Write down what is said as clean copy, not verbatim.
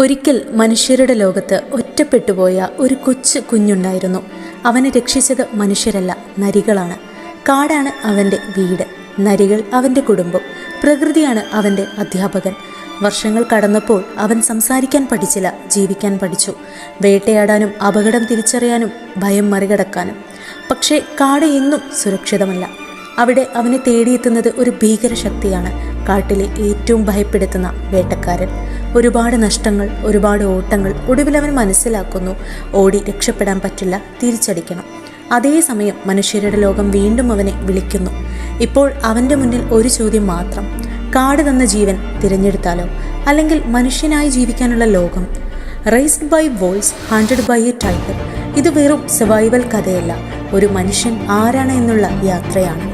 ഒരിക്കൽ മനുഷ്യരുടെ ലോകത്ത് ഒറ്റപ്പെട്ടുപോയ ഒരു കൊച്ചു കുഞ്ഞുണ്ടായിരുന്നു. അവനെ രക്ഷിച്ചത് മനുഷ്യരല്ല, നരികളാണ്. കാടാണ് അവൻ്റെ വീട്, നരികൾ അവൻ്റെ കുടുംബം, പ്രകൃതിയാണ് അവൻ്റെ അധ്യാപകൻ. വർഷങ്ങൾ കടന്നപ്പോൾ അവൻ സംസാരിക്കാൻ പഠിച്ചില്ല, ജീവിക്കാൻ പഠിച്ചു. വേട്ടയാടാനും അപകടം തിരിച്ചറിയാനും ഭയം മറികടക്കാനും. പക്ഷേ കാട് എന്നും സുരക്ഷിതമല്ല. അവിടെ അവനെ തേടിയെത്തുന്നത് ഒരു ഭീകര ശക്തിയാണ്, കാട്ടിലെ ഏറ്റവും ഭയപ്പെടുത്തുന്ന വേട്ടക്കാരൻ. ഒരുപാട് നഷ്ടങ്ങൾ, ഒരുപാട് ഓട്ടങ്ങൾ. ഒടുവിൽ അവൻ മനസ്സിലാക്കുന്നു, ഓടി രക്ഷപ്പെടാൻ പറ്റില്ല, തിരിച്ചടിക്കണം. അതേസമയം മനുഷ്യരുടെ ലോകം വീണ്ടും അവനെ വിളിക്കുന്നു. ഇപ്പോൾ അവൻ്റെ മുന്നിൽ ഒരു ചോദ്യം മാത്രം: കാട് തന്ന ജീവൻ തിരഞ്ഞെടുത്താലോ, അല്ലെങ്കിൽ മനുഷ്യനായി ജീവിക്കാനുള്ള ലോകം? Raised by wolves, hunted by a tiger. ഇത് വെറും സർവൈവൽ കഥയല്ല, ഒരു മനുഷ്യൻ ആരാണ് എന്നുള്ള യാത്രയാണ്.